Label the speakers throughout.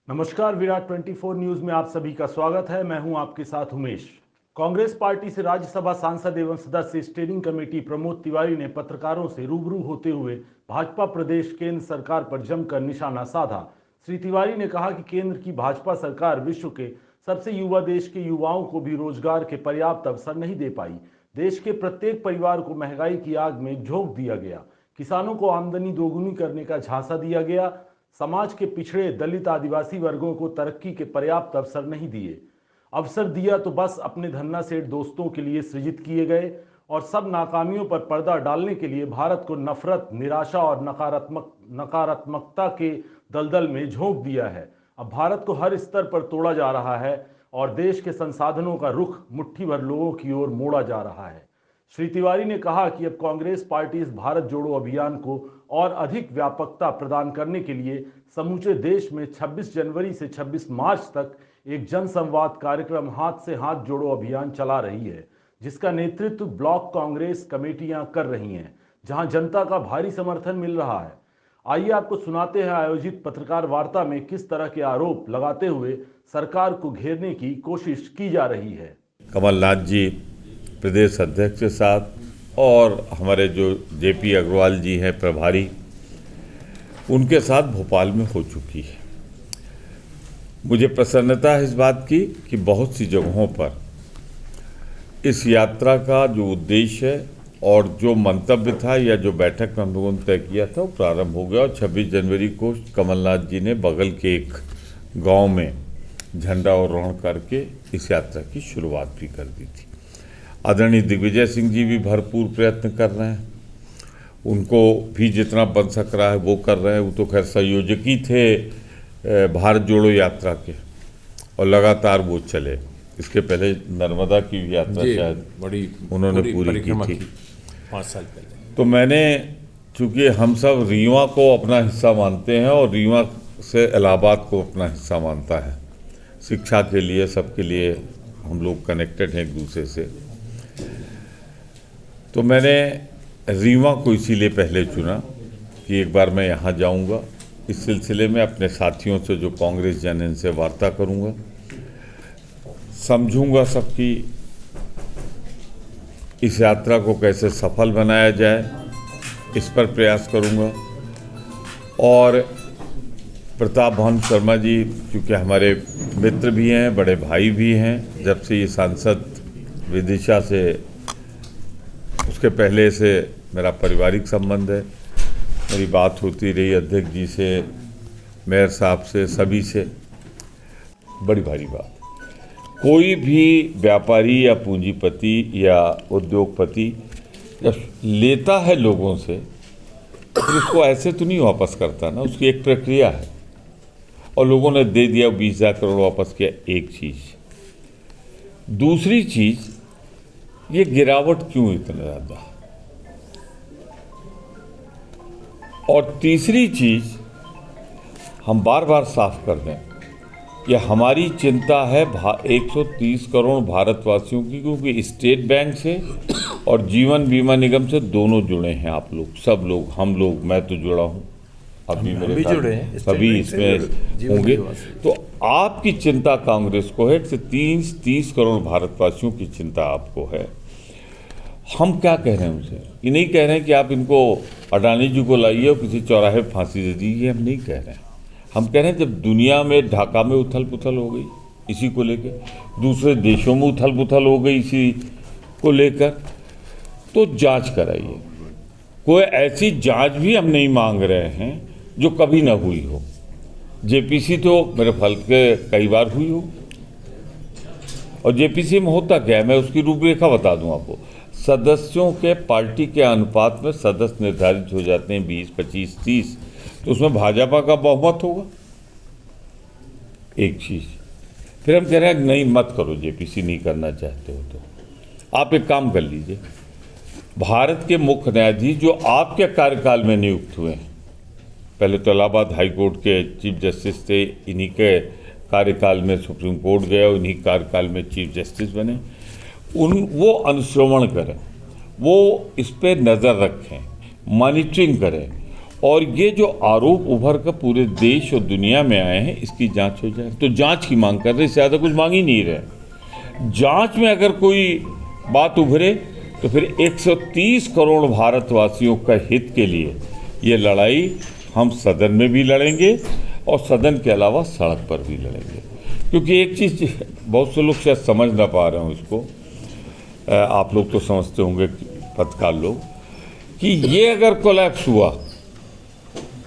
Speaker 1: नमस्कार, विराट 24 न्यूज में आप सभी का स्वागत है। मैं हूं आपके साथ उमेश। कांग्रेस पार्टी से राज्यसभा सांसद एवं सदस्य स्टीयरिंग कमेटी प्रमोद तिवारी ने पत्रकारों से रूबरू होते हुए भाजपा प्रदेश केंद्र सरकार पर जमकर निशाना साधा। श्री तिवारी ने कहा कि केंद्र की भाजपा सरकार विश्व के सबसे युवा देश के युवाओं को भी रोजगार के पर्याप्त अवसर नहीं दे पाई। देश के प्रत्येक परिवार को महंगाई की आग में झोंक दिया गया। किसानों को आमदनी दोगुनी करने का झांसा दिया गया। समाज के पिछड़े दलित आदिवासी वर्गों को तरक्की के पर्याप्त अवसर नहीं दिए। अवसर दिया तो बस अपने धन्ना सेठ दोस्तों के लिए सृजित किए गए और सब नाकामियों पर पर्दा डालने के लिए भारत को नफरत, निराशा और नकारात्मकता के दलदल में झोंक दिया है। अब भारत को हर स्तर पर तोड़ा जा रहा है और देश के संसाधनों का रुख मुट्ठी भर लोगों की ओर मोड़ा जा रहा है। श्री तिवारी ने कहा कि अब कांग्रेस पार्टी इस भारत जोड़ो अभियान को और अधिक व्यापकता प्रदान करने के लिए समूचे देश में 26 जनवरी से 26 मार्च तक एक जनसंवाद कार्यक्रम हाथ से हाथ जोड़ो अभियान चला रही है, जिसका नेतृत्व ब्लॉक कांग्रेस कमेटियां कर रही हैं, जहां जनता का भारी समर्थन मिल रहा है। आइए आपको सुनाते हैं आयोजित पत्रकार वार्ता में किस तरह के आरोप लगाते हुए सरकार को घेरने की कोशिश की जा रही है।
Speaker 2: कमलनाथ जी प्रदेश अध्यक्ष के साथ और हमारे जो जेपी अग्रवाल जी हैं प्रभारी, उनके साथ भोपाल में हो चुकी है। मुझे प्रसन्नता है इस बात की कि बहुत सी जगहों पर इस यात्रा का जो उद्देश्य है और जो मंतव्य था या जो बैठक में हम लोगों ने तय किया था वो प्रारंभ हो गया और 26 जनवरी को कमलनाथ जी ने बगल के एक गांव में झंडारोहण करके इस यात्रा की शुरुआत भी कर दी थी। आदरणीय दिग्विजय सिंह जी भी भरपूर प्रयत्न कर रहे हैं, उनको भी जितना बन सक रहा है वो कर रहे हैं। वो तो खैर संयोजक ही थे भारत जोड़ो यात्रा के और लगातार वो चले। इसके पहले नर्मदा की भी यात्रा शायद बड़ी उन्होंने पूरी की थी
Speaker 3: 5 साल पहले।
Speaker 2: तो मैंने, चूँकि हम सब रीवा को अपना हिस्सा मानते हैं और रीवा से इलाहाबाद को अपना हिस्सा मानता है, शिक्षा के लिए सबके लिए हम लोग कनेक्टेड हैं एक दूसरे से, तो मैंने रीवा को इसीलिए पहले चुना कि एक बार मैं यहाँ जाऊँगा। इस सिलसिले में अपने साथियों से जो कांग्रेस जन हैं इनसे वार्ता करूँगा, समझूंगा सबकी इस यात्रा को कैसे सफल बनाया जाए, इस पर प्रयास करूँगा। और प्रताप भानु शर्मा जी चूँकि हमारे मित्र भी हैं, बड़े भाई भी हैं, जब से ये सांसद विदिशा से, उसके पहले से मेरा पारिवारिक संबंध है। मेरी बात होती रही अध्यक्ष जी से, मेयर साहब से, सभी से। बड़ी भारी बात, कोई भी व्यापारी या पूंजीपति या उद्योगपति जब लेता है लोगों से तो उसको ऐसे तो नहीं वापस करता ना, उसकी एक प्रक्रिया है। और लोगों ने दे दिया 20,000 करोड़ वापस किया, एक चीज़। दूसरी चीज़, ये गिरावट क्यों इतना ज़्यादा, और तीसरी चीज़ हम बार बार साफ कर दें कि हमारी चिंता है 130 करोड़ भारतवासियों की, क्योंकि स्टेट बैंक से और जीवन बीमा निगम से दोनों जुड़े हैं। आप लोग, सब लोग, हम लोग, मैं तो जुड़ा हूँ, अभी मेरे साथ सभी इसमें होंगे। तो आपकी चिंता कांग्रेस को है कि 30 करोड़ भारतवासियों की चिंता आपको है। हम क्या कह रहे हैं उनसे, ये नहीं कह रहे हैं कि आप इनको अडानी जी को लाइए और किसी चौराहे पर फांसी दे दीजिए, हम नहीं कह रहे हैं। हम कह रहे हैं जब दुनिया में ढाका में उथल पुथल हो गई इसी को लेकर, दूसरे देशों में उथल पुथल हो गई इसी को लेकर, तो जांच कराइए। कोई ऐसी जांच भी हम नहीं मांग रहे हैं जो कभी ना हुई हो। जेपीसी तो मेरे ख्याल के कई बार हुई हो, और जेपीसी में होता क्या है, मैं उसकी रूपरेखा बता दूं आपको। सदस्यों के पार्टी के अनुपात में सदस्य निर्धारित हो जाते हैं 20, 25, 30, तो उसमें भाजपा का बहुमत होगा, एक चीज़। फिर हम कह रहे हैं नहीं मत करो, जेपीसी नहीं करना चाहते हो तो आप एक काम कर लीजिए। भारत के मुख्य न्यायाधीश जो आपके कार्यकाल में नियुक्त हुए हैं, पहले तो इलाहाबाद हाई कोर्ट के चीफ जस्टिस थे, इन्हीं के कार्यकाल में सुप्रीम कोर्ट गए और इन्हीं कार्यकाल में चीफ जस्टिस बने, वो अनुश्रवण करें, वो इस पर नज़र रखें, मॉनिटरिंग करें और ये जो आरोप उभर कर पूरे देश और दुनिया में आए हैं, इसकी जांच हो जाए। तो जांच की मांग कर रहे, ज़्यादा कुछ मांग ही नहीं रहे। जांच में अगर कोई बात उभरे तो फिर 130 करोड़ भारतवासियों का हित के लिए ये लड़ाई हम सदन में भी लड़ेंगे और सदन के अलावा सड़क पर भी लड़ेंगे। क्योंकि एक चीज़ बहुत से लोग शायद समझ ना पा रहे हो इसको, आप लोग तो समझते होंगे पत्रकार लोग, कि ये अगर कोलैप्स हुआ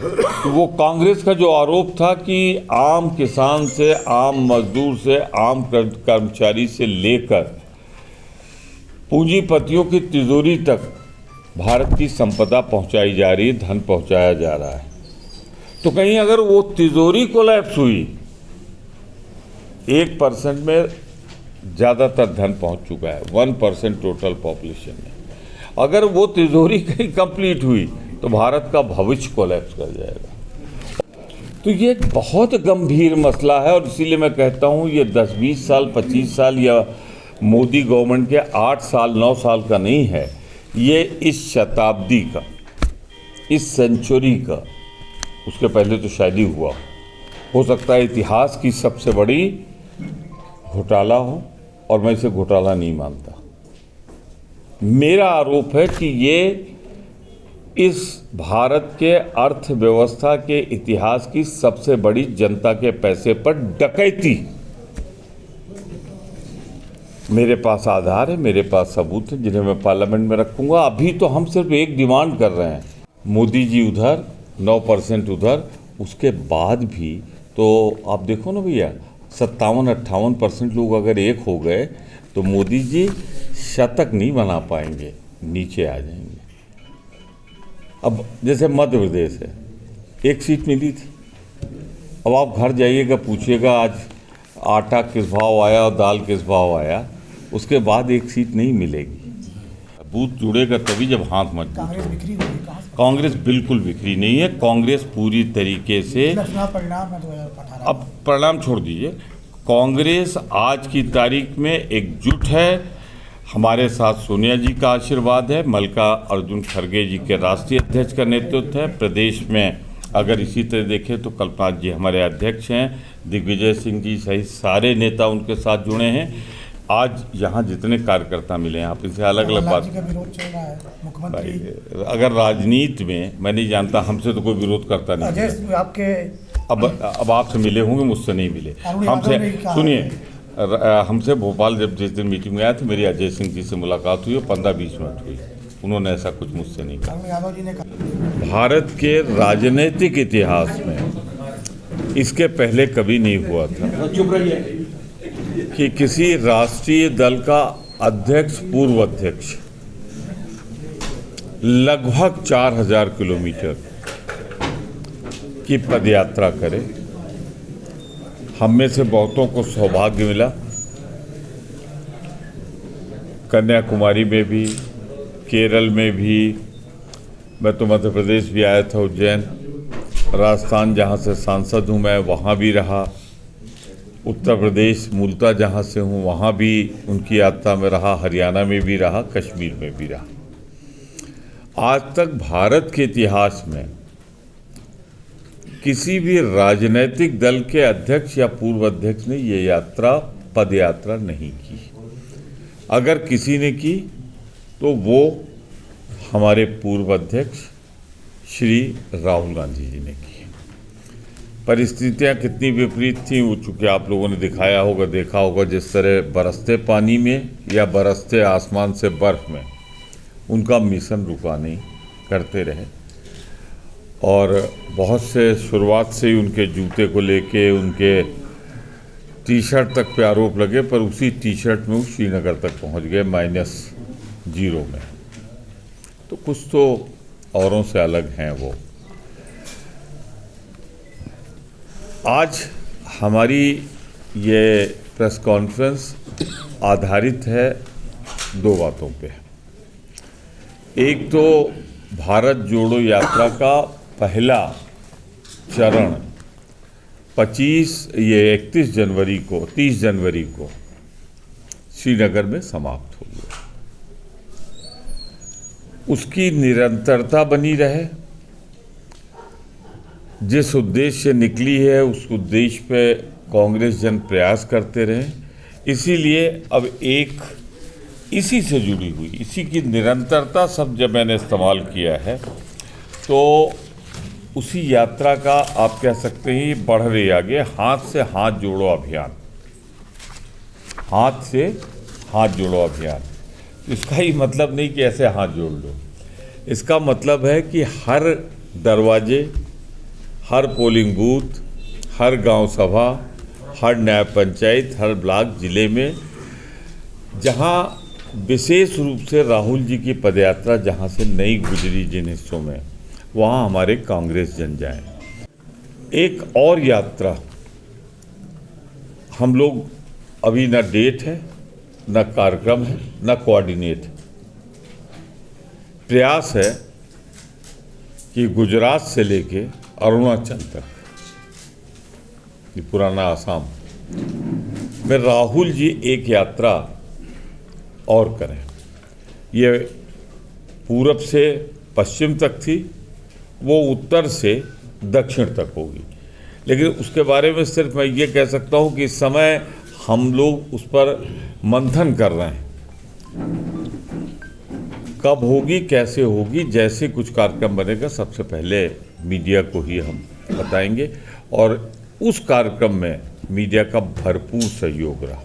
Speaker 2: तो वो कांग्रेस का जो आरोप था कि आम किसान से, आम मजदूर से, आम कर्मचारी से लेकर पूंजीपतियों की तिजोरी तक भारत की संपदा पहुंचाई जा रही है, धन पहुंचाया जा रहा है। तो कहीं अगर वो तिजोरी कोलैप्स हुई, 1% में ज़्यादातर धन पहुंच चुका है, 1% टोटल पॉपुलेशन में, अगर वो तिजोरी कहीं कंप्लीट हुई तो भारत का भविष्य कोलैप्स कर जाएगा। तो ये एक बहुत गंभीर मसला है और इसीलिए मैं कहता हूँ ये 10-20 साल, 25 साल या मोदी गवर्नमेंट के 8 साल, 9 साल का नहीं है, ये इस शताब्दी का, इस सेंचुरी का, उसके पहले तो शायद ही हुआ हो सकता है इतिहास की सबसे बड़ी घोटाला हो, और मैं इसे घोटाला नहीं मानता। मेरा आरोप है कि ये इस भारत के अर्थव्यवस्था के इतिहास की सबसे बड़ी जनता के पैसे पर डकैती। मेरे पास आधार है, मेरे पास सबूत है, जिन्हें मैं पार्लियामेंट में रखूंगा। अभी तो हम सिर्फ एक डिमांड कर रहे हैं, मोदी जी उधर, 9% उधर, उसके बाद भी तो आप देखो ना भैया, 57-58% लोग अगर एक हो गए तो मोदी जी शतक नहीं बना पाएंगे, नीचे आ जाएंगे। अब जैसे मध्य प्रदेश है, 1 सीट मिली थी, अब आप घर जाइएगा, पूछिएगा आज आटा किस भाव आया और दाल किस भाव आया, उसके बाद 1 सीट नहीं मिलेगी। बूथ जुड़ेगा तभी जब हाथ मजबूत हो। कांग्रेस बिल्कुल बिखरी नहीं है। कांग्रेस पूरी तरीके से,
Speaker 4: परिणाम है 2018।
Speaker 2: अब परिणाम छोड़ दीजिए, कांग्रेस आज की तारीख में एकजुट है। हमारे साथ सोनिया जी का आशीर्वाद है, मल्लिकार्जुन खड़गे जी के राष्ट्रीय अध्यक्ष का नेतृत्व है। प्रदेश में अगर इसी तरह देखें तो कल्पनाथ जी हमारे अध्यक्ष हैं, दिग्विजय सिंह जी सहित सारे नेता उनके साथ जुड़े हैं। आज यहाँ जितने कार्यकर्ता मिले हैं, आप इनसे अलग अलग बात,
Speaker 4: विरोध चल रहा है मुख्यमंत्री।
Speaker 2: अगर राजनीति में मैं नहीं जानता, हमसे तो कोई विरोध करता नहीं।
Speaker 4: अजय आपके
Speaker 2: अब आपसे मिले होंगे, मुझसे नहीं मिले। हमसे सुनिए, हमसे भोपाल जब जिस दिन मीटिंग में आया था, मेरी अजय सिंह जी से मुलाकात हुई और 15-20 मिनट हुई, उन्होंने ऐसा कुछ मुझसे नहीं कहा।
Speaker 4: यादव जी ने कहा
Speaker 2: भारत के राजनीतिक इतिहास में इसके पहले कभी नहीं हुआ था कि किसी राष्ट्रीय दल का अध्यक्ष, पूर्व अध्यक्ष लगभग 4000 किलोमीटर की पदयात्रा करे। हम में से बहुतों को सौभाग्य मिला, कन्याकुमारी में भी, केरल में भी, मैं तो मध्य प्रदेश भी आया था, उज्जैन, राजस्थान जहाँ से सांसद हूँ मैं वहाँ भी रहा, उत्तर प्रदेश मूलतः जहाँ से हूँ वहाँ भी उनकी यात्रा में रहा, हरियाणा में भी रहा, कश्मीर में भी रहा। आज तक भारत के इतिहास में किसी भी राजनीतिक दल के अध्यक्ष या पूर्व अध्यक्ष ने ये यात्रा, पद यात्रा नहीं की। अगर किसी ने की तो वो हमारे पूर्व अध्यक्ष श्री राहुल गांधी जी ने की। परिस्थितियां कितनी विपरीत थी वो चूँकि आप लोगों ने दिखाया होगा, देखा होगा, जिस तरह बरसते पानी में या बरसते आसमान से बर्फ में उनका मिशन रुका नहीं, करते रहे। और बहुत से शुरुआत से ही उनके जूते को लेके उनके टी-शर्ट तक पे आरोप लगे, पर उसी टी-शर्ट में वो श्रीनगर तक पहुंच गए -0 में। तो कुछ तो औरों से अलग हैं वो। आज हमारी ये प्रेस कॉन्फ्रेंस आधारित है 2 बातों पे। एक तो भारत जोड़ो यात्रा का पहला चरण 31 जनवरी को श्रीनगर में समाप्त हो गया। उसकी निरंतरता बनी रहे, जिस उद्देश्य से निकली है उस उद्देश्य पे कांग्रेस जन प्रयास करते रहे। इसीलिए अब एक इसी से जुड़ी हुई, इसी की निरंतरता शब्द जब मैंने इस्तेमाल किया है तो उसी यात्रा का आप कह सकते हैं ये बढ़ रही आगे, हाथ से हाथ जोड़ो अभियान, हाथ से हाथ जोड़ो अभियान। इसका ही मतलब नहीं कि ऐसे हाथ जोड़ लो, इसका मतलब है कि हर दरवाजे, हर पोलिंग बूथ, हर गांव सभा, हर न्याय पंचायत, हर ब्लॉक जिले में जहां विशेष रूप से राहुल जी की पदयात्रा जहां से नहीं गुजरी जिन हिस्सों में, वहां हमारे कांग्रेस जन जाएं। एक और यात्रा हम लोग अभी न डेट है, न कार्यक्रम है, न कोऑर्डिनेट है। प्रयास है कि गुजरात से लेके अरुणाचल तक, ये पुराना आसाम में राहुल जी एक यात्रा और करें। ये पूरब से पश्चिम तक थी, वो उत्तर से दक्षिण तक होगी। लेकिन उसके बारे में सिर्फ मैं ये कह सकता हूँ कि इस समय हम लोग उस पर मंथन कर रहे हैं, कब होगी, कैसे होगी। जैसे कुछ कार्यक्रम बनेगा सबसे पहले मीडिया को ही हम बताएंगे और उस कार्यक्रम में मीडिया का भरपूर सहयोग रहा।